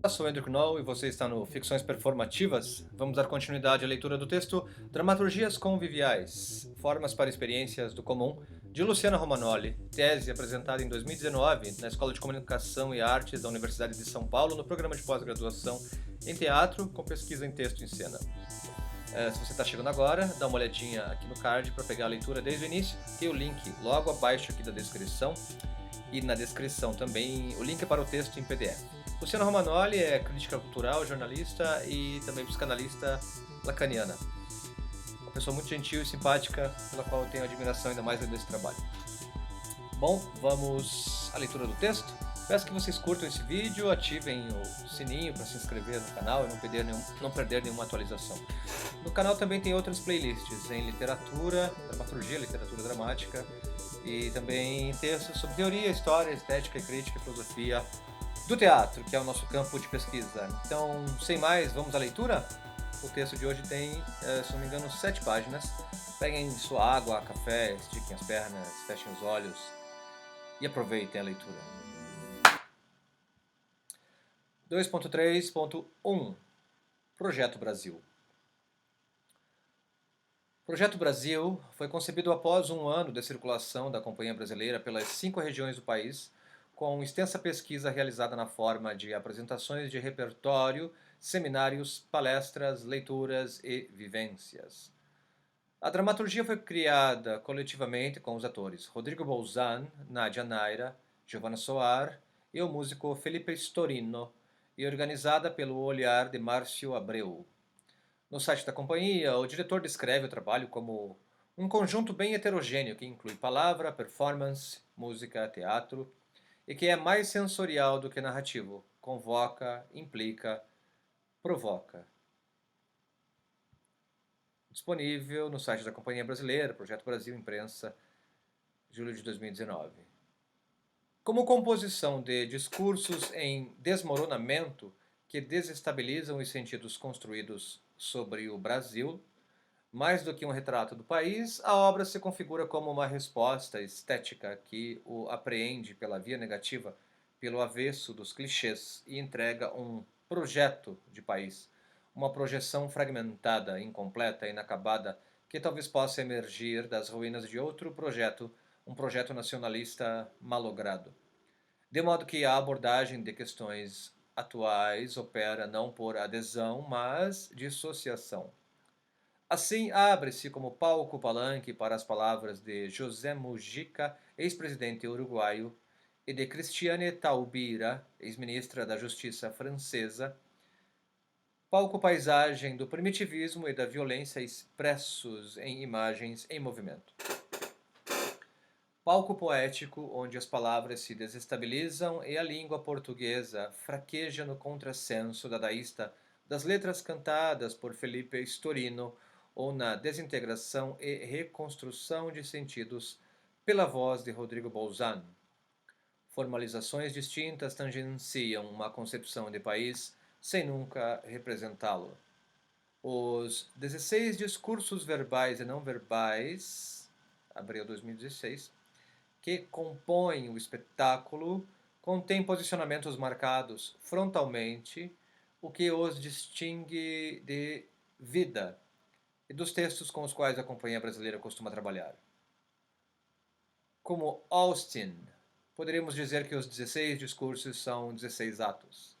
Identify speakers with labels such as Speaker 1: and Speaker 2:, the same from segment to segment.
Speaker 1: Eu sou Andrew Knoll e você está no Ficções Performativas. Vamos dar continuidade à leitura do texto Dramaturgias Conviviais, Formas para Experiências do Comum, de Luciana Romanoli, tese apresentada em 2019 na Escola de Comunicação e Artes da Universidade de São Paulo, no programa de pós-graduação em teatro, com pesquisa em texto em cena. Se você está chegando agora, dá uma olhadinha aqui no card para pegar a leitura desde o início. Tem o link logo abaixo aqui da descrição e na descrição também o link para o texto em PDF. Luciana Romanoli é crítica cultural, jornalista e também psicanalista lacaniana. Uma pessoa muito gentil e simpática, pela qual eu tenho admiração ainda mais desse trabalho. Bom, vamos à leitura do texto. Peço que vocês curtam esse vídeo, ativem o sininho para se inscrever no canal e não perder nenhuma atualização. No canal também tem outras playlists em literatura, dramaturgia, literatura dramática e também textos sobre teoria, história, estética, crítica e filosofia do teatro, que é o nosso campo de pesquisa. Então, sem mais, vamos à leitura? O texto de hoje tem, se não me engano, 7 páginas. Peguem sua água, café, estiquem as pernas, fechem os olhos e aproveitem a leitura. 2.3.1 Projeto Brasil. Projeto Brasil foi concebido após um ano de circulação da Companhia Brasileira pelas 5 regiões do país, com extensa pesquisa realizada na forma de apresentações de repertório, seminários, palestras, leituras e vivências. A dramaturgia foi criada coletivamente com os atores Rodrigo Bolzan, Nádia Naira, Giovanna Soar e o músico Felipe Storino, e organizada pelo olhar de Márcio Abreu. No site da companhia, o diretor descreve o trabalho como um conjunto bem heterogêneo que inclui palavra, performance, música, teatro, e que é mais sensorial do que narrativo, convoca, implica, provoca. Disponível no site da Companhia Brasileira, Projeto Brasil Imprensa, julho de 2019. Como composição de discursos em desmoronamento que desestabilizam os sentidos construídos sobre o Brasil, mais do que um retrato do país, a obra se configura como uma resposta estética que o apreende pela via negativa, pelo avesso dos clichês, e entrega um projeto de país, uma projeção fragmentada, incompleta, inacabada, que talvez possa emergir das ruínas de outro projeto, um projeto nacionalista malogrado. De modo que a abordagem de questões atuais opera não por adesão, mas dissociação. Assim, abre-se como palco palanque para as palavras de José Mujica, ex-presidente uruguaio, e de Cristiane Taubira, ex-ministra da Justiça francesa, palco paisagem do primitivismo e da violência expressos em imagens em movimento. Palco poético onde as palavras se desestabilizam e a língua portuguesa fraqueja no contrassenso dadaísta das letras cantadas por Felipe Storino ou na desintegração e reconstrução de sentidos pela voz de Rodrigo Bolzan. Formalizações distintas tangenciam uma concepção de país sem nunca representá-lo. Os 16 discursos verbais e não verbais, abril 2016, que compõem o espetáculo, contêm posicionamentos marcados frontalmente, o que os distingue de vida e dos textos com os quais a Companhia Brasileira costuma trabalhar. Como Austin, poderíamos dizer que os 16 discursos são 16 atos.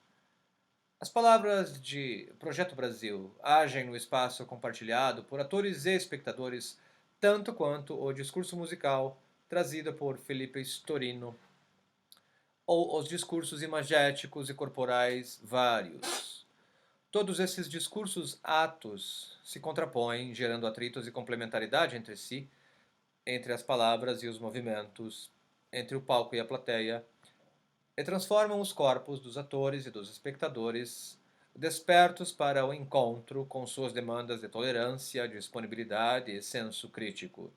Speaker 1: As palavras de Projeto Brasil agem no espaço compartilhado por atores e espectadores, tanto quanto o discurso musical trazido por Felipe Storino, ou os discursos imagéticos e corporais vários. Todos esses discursos atos se contrapõem, gerando atritos e complementaridade entre si, entre as palavras e os movimentos, entre o palco e a plateia, e transformam os corpos dos atores e dos espectadores despertos para o encontro com suas demandas de tolerância, disponibilidade e senso crítico.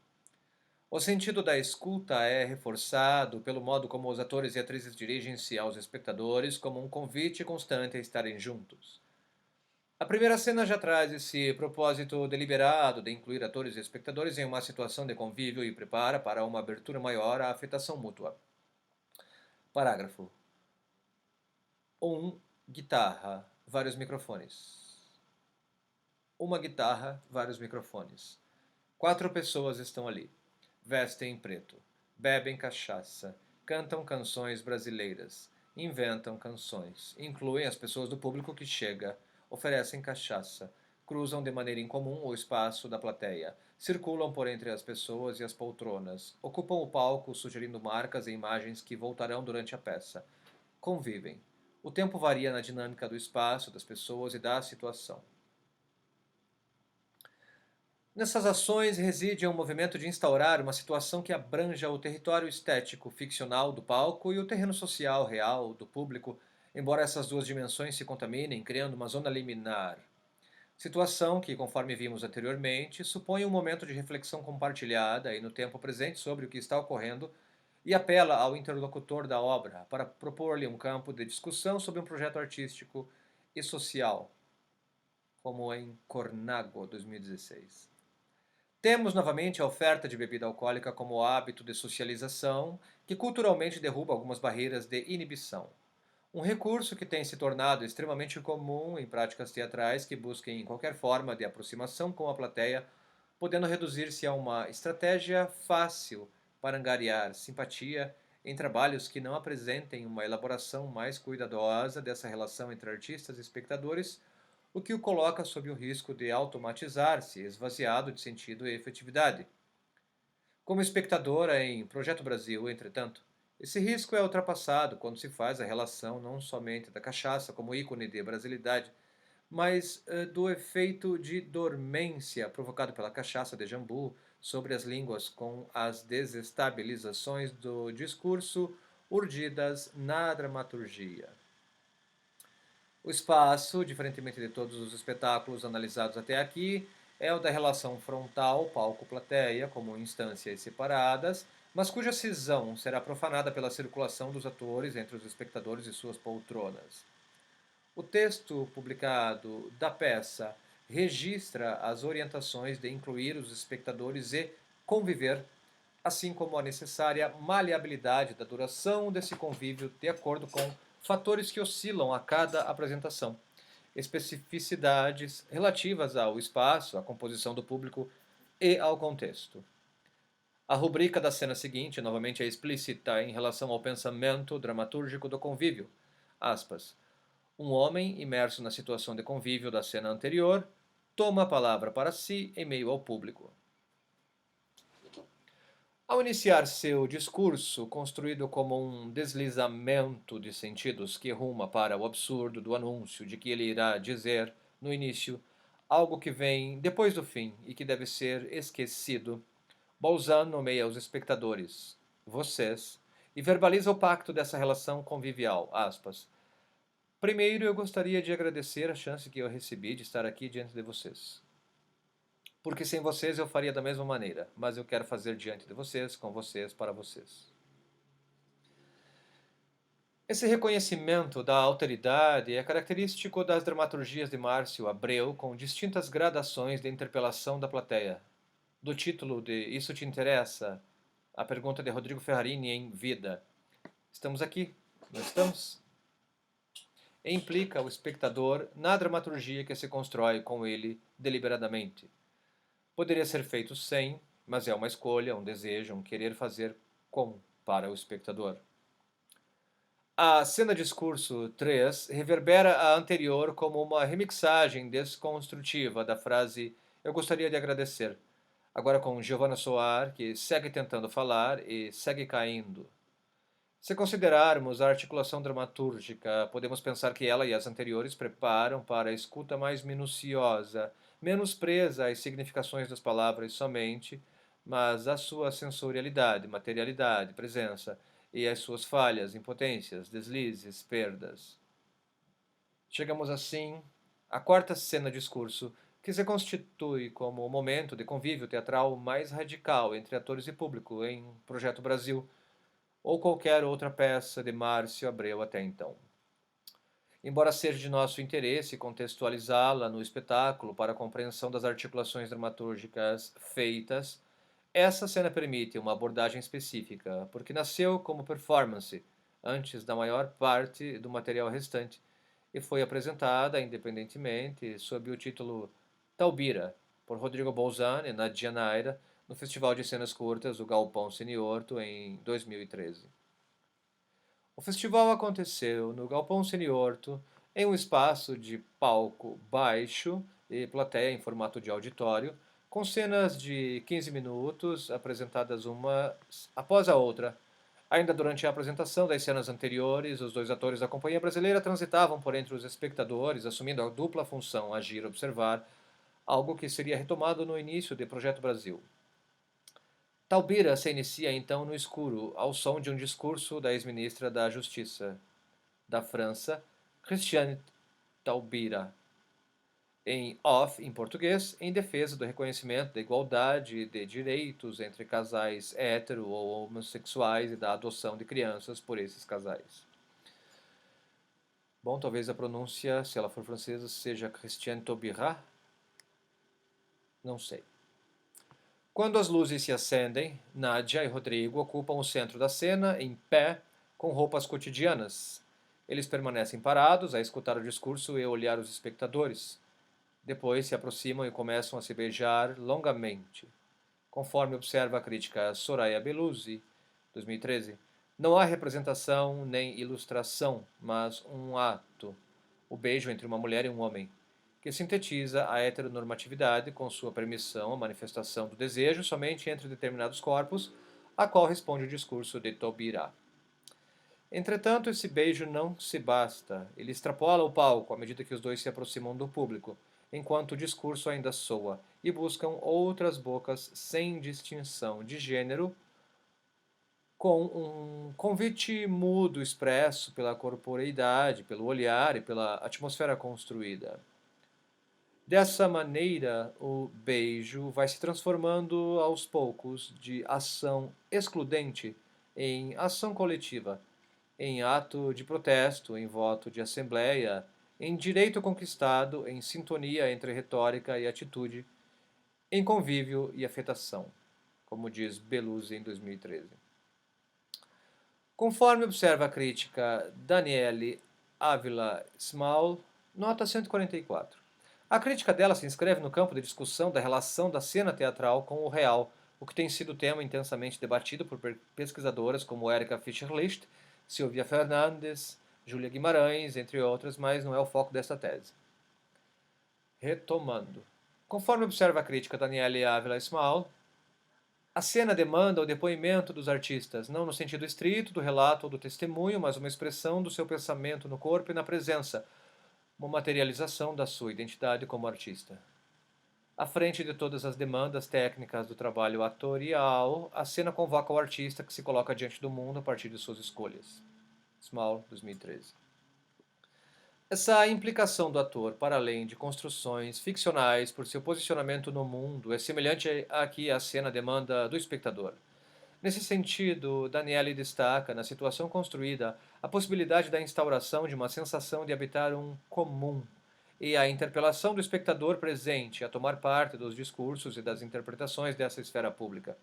Speaker 1: O sentido da escuta é reforçado pelo modo como os atores e atrizes dirigem-se aos espectadores como um convite constante a estarem juntos. A primeira cena já traz esse propósito deliberado de incluir atores e espectadores em uma situação de convívio e prepara para uma abertura maior à afetação mútua. Parágrafo 1. Guitarra, vários microfones. Uma guitarra, vários microfones. 4 pessoas estão ali. Vestem preto. Bebem cachaça. Cantam canções brasileiras. Inventam canções. Incluem as pessoas do público que chega. Oferecem cachaça. Cruzam de maneira incomum o espaço da plateia. Circulam por entre as pessoas e as poltronas. Ocupam o palco sugerindo marcas e imagens que voltarão durante a peça. Convivem. O tempo varia na dinâmica do espaço, das pessoas e da situação. Nessas ações reside um movimento de instaurar uma situação que abranja o território estético ficcional do palco e o terreno social real do público, embora essas duas dimensões se contaminem, criando uma zona liminar. Situação que, conforme vimos anteriormente, supõe um momento de reflexão compartilhada e no tempo presente sobre o que está ocorrendo e apela ao interlocutor da obra para propor-lhe um campo de discussão sobre um projeto artístico e social, como em Cornago 2016. Temos novamente a oferta de bebida alcoólica como hábito de socialização, que culturalmente derruba algumas barreiras de inibição. Um recurso que tem se tornado extremamente comum em práticas teatrais que busquem qualquer forma de aproximação com a plateia, podendo reduzir-se a uma estratégia fácil para angariar simpatia em trabalhos que não apresentem uma elaboração mais cuidadosa dessa relação entre artistas e espectadores, o que o coloca sob o risco de automatizar-se, esvaziado de sentido e efetividade. Como espectadora em Projeto Brasil, entretanto, esse risco é ultrapassado quando se faz a relação não somente da cachaça como ícone de brasilidade, mas do efeito de dormência provocado pela cachaça de jambu sobre as línguas com as desestabilizações do discurso urdidas na dramaturgia. O espaço, diferentemente de todos os espetáculos analisados até aqui, é o da relação frontal palco-plateia, como instâncias separadas, mas cuja cisão será profanada pela circulação dos atores entre os espectadores e suas poltronas. O texto publicado da peça registra as orientações de incluir os espectadores e conviver, assim como a necessária maleabilidade da duração desse convívio de acordo com fatores que oscilam a cada apresentação, especificidades relativas ao espaço, à composição do público e ao contexto. A rubrica da cena seguinte, novamente, é explícita em relação ao pensamento dramatúrgico do convívio. Aspas. Um homem, imerso na situação de convívio da cena anterior, toma a palavra para si em meio ao público. Ao iniciar seu discurso, construído como um deslizamento de sentidos que ruma para o absurdo do anúncio de que ele irá dizer, no início, algo que vem depois do fim e que deve ser esquecido, Bolzano nomeia os espectadores, vocês, e verbaliza o pacto dessa relação convivial, aspas. Primeiro, eu gostaria de agradecer a chance que eu recebi de estar aqui diante de vocês. Porque sem vocês eu faria da mesma maneira, mas eu quero fazer diante de vocês, com vocês, para vocês. Esse reconhecimento da alteridade é característico das dramaturgias de Márcio Abreu, com distintas gradações de interpelação da plateia. Do título de Isso Te Interessa? A pergunta de Rodrigo Ferrarini em Vida. Estamos aqui, não estamos? E implica o espectador na dramaturgia que se constrói com ele deliberadamente. Poderia ser feito sem, mas é uma escolha, um desejo, um querer fazer com para o espectador. A cena discurso 3 reverbera a anterior como uma remixagem desconstrutiva da frase Eu gostaria de agradecer, agora com Giovanna Soar, que segue tentando falar e segue caindo. Se considerarmos a articulação dramatúrgica, podemos pensar que ela e as anteriores preparam para a escuta mais minuciosa, menos presa às significações das palavras somente, mas à sua sensorialidade, materialidade, presença, e às suas falhas, impotências, deslizes, perdas. Chegamos assim à quarta cena discurso, que se constitui como o momento de convívio teatral mais radical entre atores e público em Projeto Brasil, ou qualquer outra peça de Márcio Abreu até então. Embora seja de nosso interesse contextualizá-la no espetáculo para a compreensão das articulações dramatúrgicas feitas, essa cena permite uma abordagem específica, porque nasceu como performance, antes da maior parte do material restante, e foi apresentada independentemente sob o título Taubira, por Rodrigo Bolzan e Nadia Naira, no Festival de Cenas Curtas do Galpão Seniorto em 2013. O festival aconteceu no Galpão Seniorto, em um espaço de palco baixo e plateia em formato de auditório, com cenas de 15 minutos apresentadas uma após a outra. Ainda durante a apresentação das cenas anteriores, os dois atores da companhia brasileira transitavam por entre os espectadores, assumindo a dupla função agir e observar, algo que seria retomado no início de Projeto Brasil. Taubira se inicia então no escuro, ao som de um discurso da ex-ministra da Justiça da França, Christiane Taubira, em off, em português, em defesa do reconhecimento da igualdade de direitos entre casais hétero ou homossexuais e da adoção de crianças por esses casais. Bom, talvez a pronúncia, se ela for francesa, seja Christiane Taubira. Não sei. Quando as luzes se acendem, Nadia e Rodrigo ocupam o centro da cena, em pé, com roupas cotidianas. Eles permanecem parados a escutar o discurso e olhar os espectadores. Depois se aproximam e começam a se beijar longamente. Conforme observa a crítica Soraya Beluzzi, 2013, não há representação nem ilustração, mas um ato, o beijo entre uma mulher e um homem, que sintetiza a heteronormatividade com sua permissão à manifestação do desejo somente entre determinados corpos, a qual responde o discurso de Taubira. Entretanto, esse beijo não se basta, ele extrapola o palco à medida que os dois se aproximam do público, enquanto o discurso ainda soa, e buscam outras bocas sem distinção de gênero, com um convite mudo expresso pela corporeidade, pelo olhar e pela atmosfera construída. Dessa maneira, o beijo vai se transformando aos poucos de ação excludente em ação coletiva, em ato de protesto, em voto de assembleia, em direito conquistado, em sintonia entre retórica e atitude, em convívio e afetação, como diz Beluzzi em 2013. Conforme observa a crítica Daniele Ávila Small, nota 144. A crítica dela se inscreve no campo de discussão da relação da cena teatral com o real, o que tem sido tema intensamente debatido por pesquisadoras como Erika Fischer-Licht, Silvia Fernandes, Júlia Guimarães, entre outras, mas não é o foco desta tese. Retomando. Conforme observa a crítica Daniele Ávila Small, a cena demanda o depoimento dos artistas, não no sentido estrito do relato ou do testemunho, mas uma expressão do seu pensamento no corpo e na presença, uma materialização da sua identidade como artista. À frente de todas as demandas técnicas do trabalho atorial, a cena convoca o artista que se coloca diante do mundo a partir de suas escolhas. Small, 2013. Essa implicação do ator para além de construções ficcionais por seu posicionamento no mundo é semelhante a que a cena demanda do espectador. Nesse sentido, Daniele destaca, na situação construída, a possibilidade da instauração de uma sensação de habitar um comum e a interpelação do espectador presente a tomar parte dos discursos e das interpretações dessa esfera pública.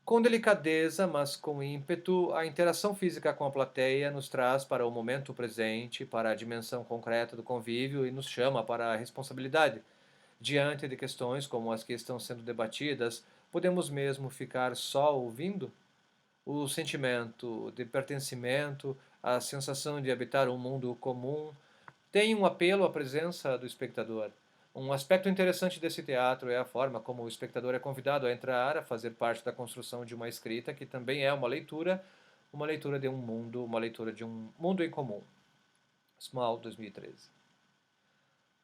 Speaker 1: Com delicadeza, mas com ímpeto, a interação física com a plateia nos traz para o momento presente, para a dimensão concreta do convívio e nos chama para a responsabilidade. Diante de questões como as que estão sendo debatidas, podemos mesmo ficar só ouvindo? O sentimento de pertencimento, a sensação de habitar um mundo comum, tem um apelo à presença do espectador. Um aspecto interessante desse teatro é a forma como o espectador é convidado a entrar, a fazer parte da construção de uma escrita que também é uma leitura de um mundo, uma leitura de um mundo em comum. Small, 2013.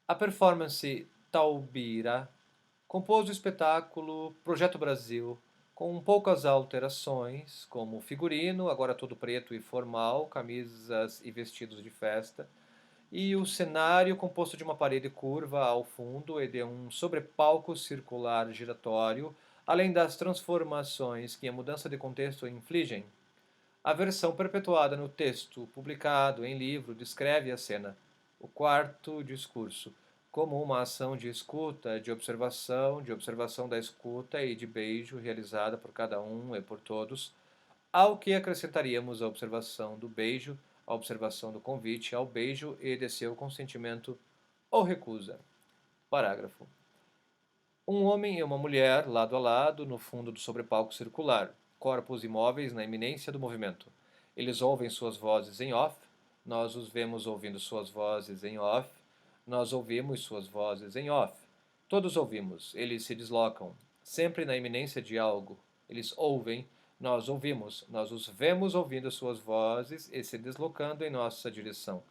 Speaker 1: A performance Taubira compôs o espetáculo Projeto Brasil, com poucas alterações, como figurino, agora todo preto e formal, camisas e vestidos de festa, e o cenário composto de uma parede curva ao fundo e de um sobrepalco circular giratório, além das transformações que a mudança de contexto infligem. A versão perpetuada no texto, publicado em livro, descreve a cena, o quarto discurso, como uma ação de escuta, de observação da escuta e de beijo realizada por cada um e por todos, ao que acrescentaríamos a observação do beijo, a observação do convite ao beijo e de seu consentimento ou recusa. Parágrafo. Um homem e uma mulher, lado a lado, no fundo do sobrepalco circular, corpos imóveis na iminência do movimento. Eles ouvem suas vozes em off, nós os vemos ouvindo suas vozes em off, nós ouvimos suas vozes em off. Todos ouvimos, eles se deslocam, sempre na iminência de algo. Eles ouvem, nós ouvimos, nós os vemos ouvindo suas vozes e se deslocando em nossa direção.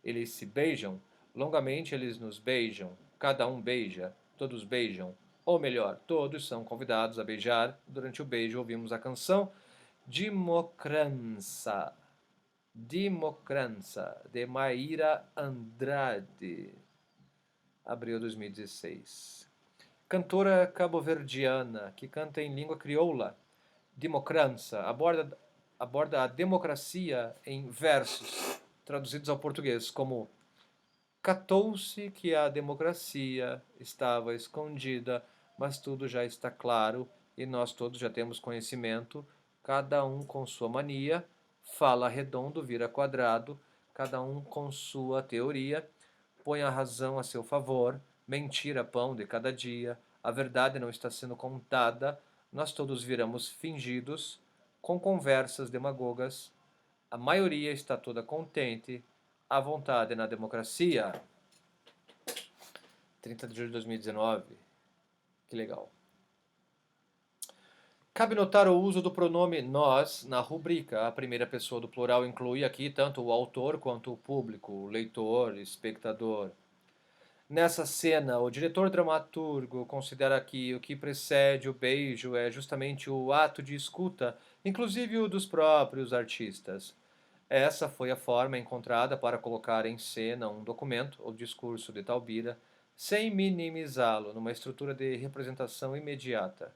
Speaker 1: Eles se beijam, longamente eles nos beijam, cada um beija, todos beijam. Ou melhor, todos são convidados a beijar. Durante o beijo ouvimos a canção Democrança, Democrança, de Maíra Andrade, abril 2016. Cantora cabo-verdiana que canta em língua crioula, Democrança, aborda a democracia em versos, traduzidos ao português como: catou-se que a democracia estava escondida, mas tudo já está claro e nós todos já temos conhecimento, cada um com sua mania, fala redondo, vira quadrado, cada um com sua teoria, põe a razão a seu favor, mentira pão de cada dia, a verdade não está sendo contada, nós todos viramos fingidos, com conversas demagogas, a maioria está toda contente, à vontade na democracia. 30 de julho de 2019. Que legal. Cabe notar o uso do pronome nós na rubrica. A primeira pessoa do plural inclui aqui tanto o autor quanto o público, o leitor, espectador. Nessa cena, o diretor dramaturgo considera que o que precede o beijo é justamente o ato de escuta, inclusive o dos próprios artistas. Essa foi a forma encontrada para colocar em cena um documento, o discurso de Talbira, sem minimizá-lo numa estrutura de representação imediata.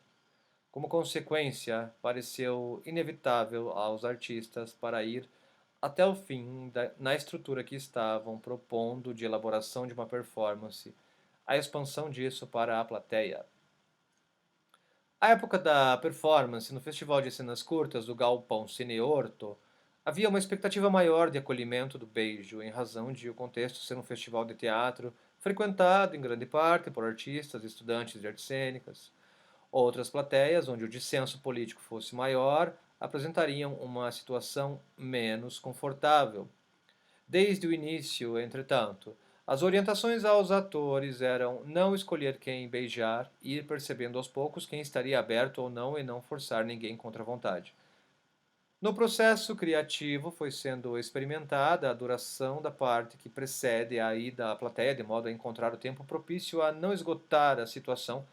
Speaker 1: Como consequência, pareceu inevitável aos artistas para ir até o fim na estrutura que estavam propondo de elaboração de uma performance, a expansão disso para a plateia. À época da performance, no Festival de Cenas Curtas do Galpão Cine Orto, havia uma expectativa maior de acolhimento do beijo, em razão de o contexto ser um festival de teatro frequentado em grande parte por artistas e estudantes de artes cênicas. Outras plateias, onde o dissenso político fosse maior, apresentariam uma situação menos confortável. Desde o início, entretanto, as orientações aos atores eram não escolher quem beijar, ir percebendo aos poucos quem estaria aberto ou não e não forçar ninguém contra a vontade. No processo criativo foi sendo experimentada a duração da parte que precede a ida à plateia, de modo a encontrar o tempo propício a não esgotar a situação,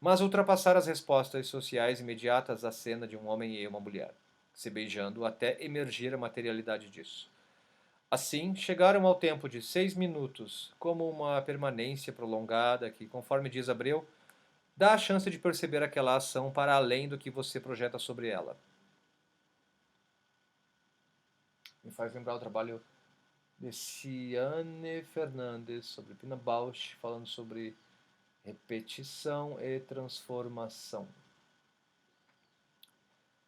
Speaker 1: mas ultrapassar as respostas sociais imediatas à cena de um homem e uma mulher, se beijando até emergir a materialidade disso. Assim, chegaram ao tempo de 6 minutos, como uma permanência prolongada que, conforme diz Abreu, dá a chance de perceber aquela ação para além do que você projeta sobre ela. Me faz lembrar o trabalho de Ciane Fernandes sobre Pina Bausch, falando sobre repetição e transformação.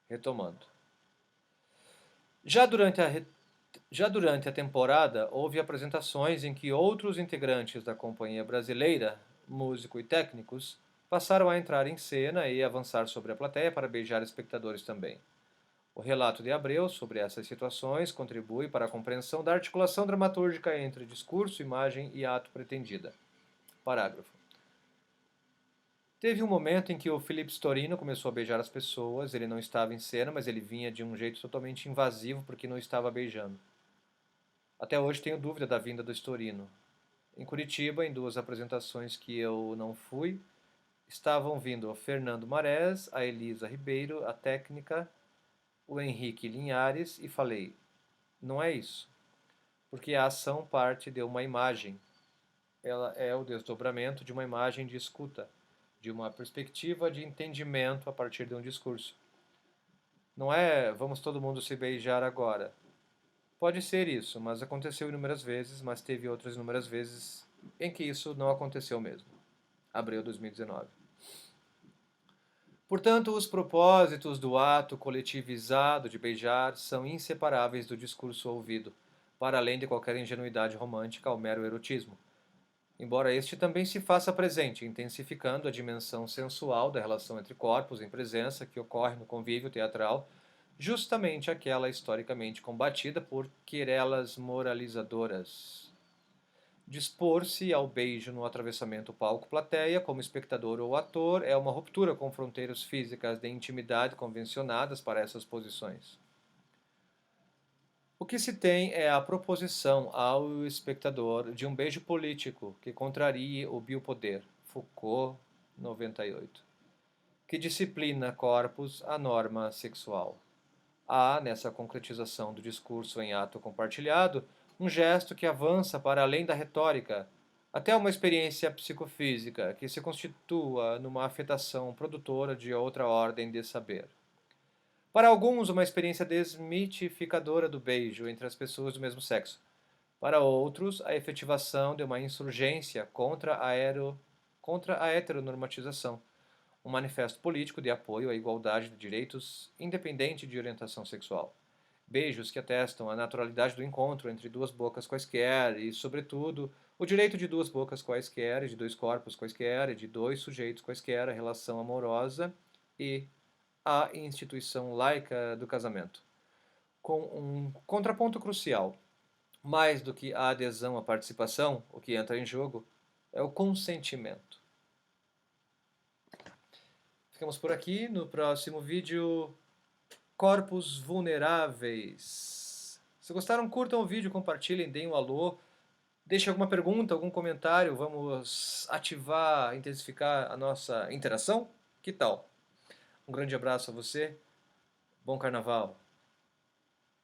Speaker 1: Retomando. Já durante a temporada, houve apresentações em que outros integrantes da companhia brasileira, músico e técnicos, passaram a entrar em cena e avançar sobre a plateia para beijar espectadores também. O relato de Abreu sobre essas situações contribui para a compreensão da articulação dramatúrgica entre discurso, imagem e ato pretendida. Parágrafo. Teve um momento em que o Felipe Storino começou a beijar as pessoas. Ele não estava em cena, mas ele vinha de um jeito totalmente invasivo porque não estava beijando. Até hoje tenho dúvida da vinda do Storino. Em Curitiba, em 2 apresentações que eu não fui, estavam vindo o Fernando Marés, a Elisa Ribeiro, a técnica, o Henrique Linhares, e falei: não é isso, porque a ação parte de uma imagem. Ela é o desdobramento de uma imagem de escuta, de uma perspectiva de entendimento a partir de um discurso. Não é vamos todo mundo se beijar agora. Pode ser isso, mas aconteceu inúmeras vezes, mas teve outras inúmeras vezes em que isso não aconteceu mesmo. Abril 2019. Portanto, os propósitos do ato coletivizado de beijar são inseparáveis do discurso ouvido. para além de qualquer ingenuidade romântica ou mero erotismo, embora este também se faça presente, intensificando a dimensão sensual da relação entre corpos em presença que ocorre no convívio teatral, justamente aquela historicamente combatida por querelas moralizadoras. Dispor-se ao beijo no atravessamento palco-plateia, como espectador ou ator, é uma ruptura com fronteiras físicas de intimidade convencionadas para essas posições. O que se tem é a proposição ao espectador de um beijo político que contrarie o biopoder, Foucault, 98, que disciplina corpos à norma sexual. Há, nessa concretização do discurso em ato compartilhado, um gesto que avança para além da retórica, até uma experiência psicofísica que se constitua numa afetação produtora de outra ordem de saber. Para alguns, uma experiência desmitificadora do beijo entre as pessoas do mesmo sexo. Para outros, a efetivação de uma insurgência contra a heteronormatização, um manifesto político de apoio à igualdade de direitos, independente de orientação sexual. Beijos que atestam a naturalidade do encontro entre duas bocas quaisquer e, sobretudo, o direito de duas bocas quaisquer, de dois corpos quaisquer e de dois sujeitos quaisquer, a relação amorosa e a instituição laica do casamento. Com um contraponto crucial, mais do que a adesão à participação, o que entra em jogo é o consentimento. Ficamos por aqui. No próximo vídeo, corpos vulneráveis. Se gostaram, curtam o vídeo, compartilhem, deem um alô. Deixe alguma pergunta, algum comentário. Vamos ativar, intensificar a nossa interação? Que tal? Um grande abraço a você. Bom carnaval.